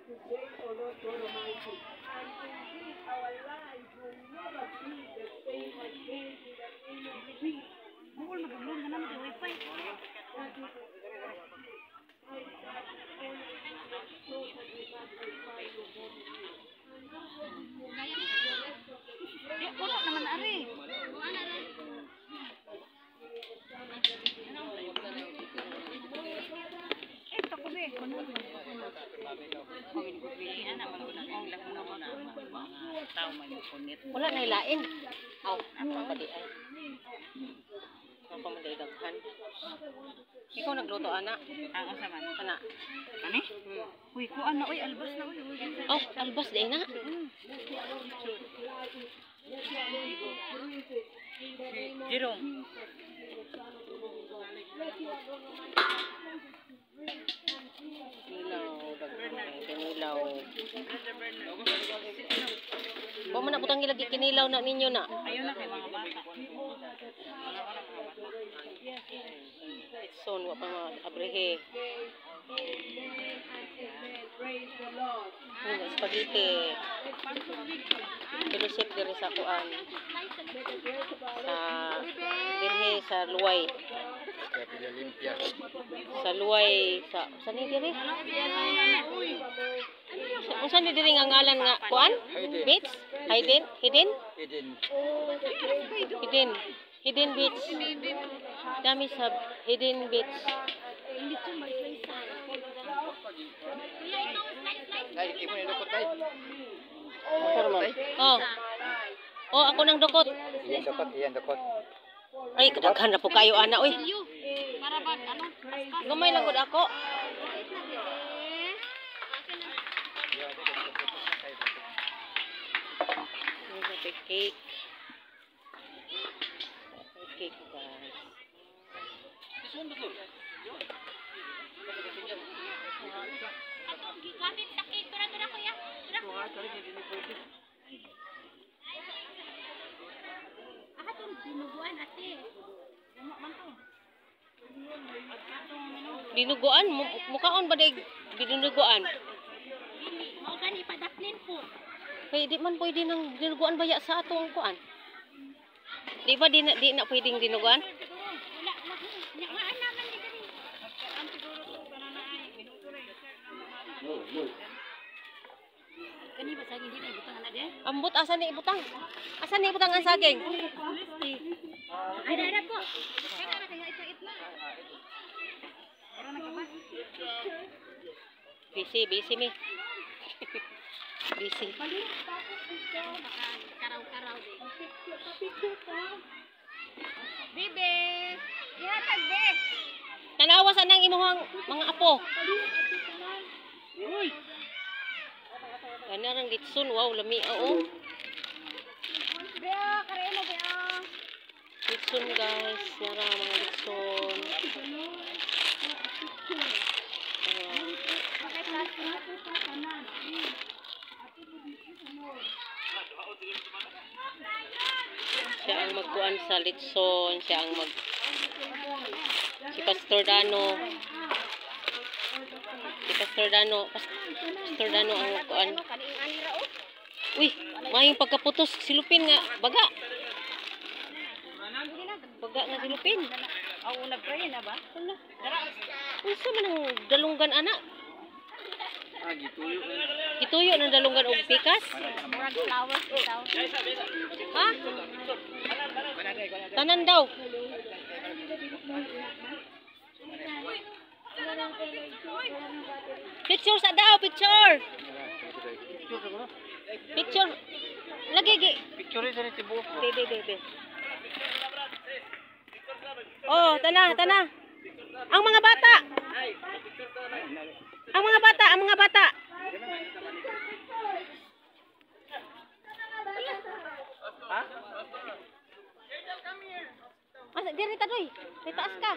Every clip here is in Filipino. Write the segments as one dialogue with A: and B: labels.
A: today, O Lord God Almighty. And indeed, our lives will never be the same again in the name of Jesus.
B: Wala na ilain. Aw, apa pa di ay. Apa man day daghan. Ikaw nagluto ana? Ang asa man? Ana. Ani? Uy, ko ana uy albas na uy. Oh, albas di na. Jerome. Kinilaw. Wa man na butang ilagi kinilaw na ninyo na. Ayo na kay mga bata. Son wa pa mga abrehe. Ini spaghetti. Pilusip diri sa kuan. Sa dinhi sa luway. Sa luway sa sani diri? Unsa ni diri nga ngalan nga kuan? Beach? Hidden? Hidden? Hidden. Hidden beach. Dami sa hidden beach.
C: Ay, di mo nilukot ay.
B: Oh. Oh, ako nang dukot.
C: Iyan dukot.
B: Ay, kadaghan na po kayo ana oy.
D: Para ba ano?
B: Gamay lang gud ako. Cake. Cake guys.
D: Gamit sa cake tura kuya. Aha tong dinuguan ate. Damo man to.
B: Dinuguan mukaon ba day dinuguan?
D: Mao gani padaplin po.
B: Kay di man pwede nang dinuguan baya sa atong kuan. Di ba di na pwedeng dinuguan?
D: Wala naman naman di diri. Ang siguro to banana ay minuto na kani ba saging di butang ana de?
B: Ambot asa ni ibutang? Asa ni ibutang ang saging?
D: Ay dara po. Kaya na kaya ito na. Ara na ka ba?
B: Busy mi. Busy.
D: Karaw-karaw di. Bibe, ihatag be.
B: Tanawa sa nang imuhang mga apo.
D: Uy.
B: Kanarang litson, wow, lami oo.
D: Bea, kare mo bea.
B: Litson guys, nara mga litson. Siya ang magkuan sa litson, siya ang si Pastor Dano. Pastor Dano ang magkuan. Uy, mayong pagkaputos silupin nga baga. Baga nga silupin.
D: Ang una prayer na ba?
B: Wala. Unsa man ang dalunggan ana? Gituyo ng dalunggan og pikas?
D: Murag flowers bitaw.
B: Ha? Tanan daw. Picture sa daw, picture. Picture. Lagi gi.
C: Picture sa tibo.
B: De. Oh, tana. Ang mga bata. Ang mga bata.
C: Ha?
B: Asa diri ta doy? Taas ka.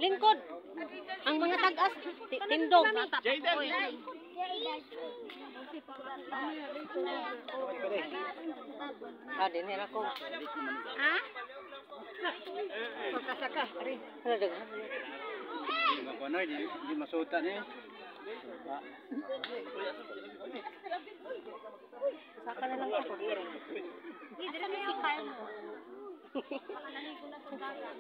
B: Lingkod. Ang mga tagas tindog. Din hera ko.
D: Ha?
B: Saka. Ari. Ano daghan?
C: Hindi makunoy, di masuta ni.
B: Saka na lang ako.
D: Asa na si Carl mo? Naligo na sa dagat.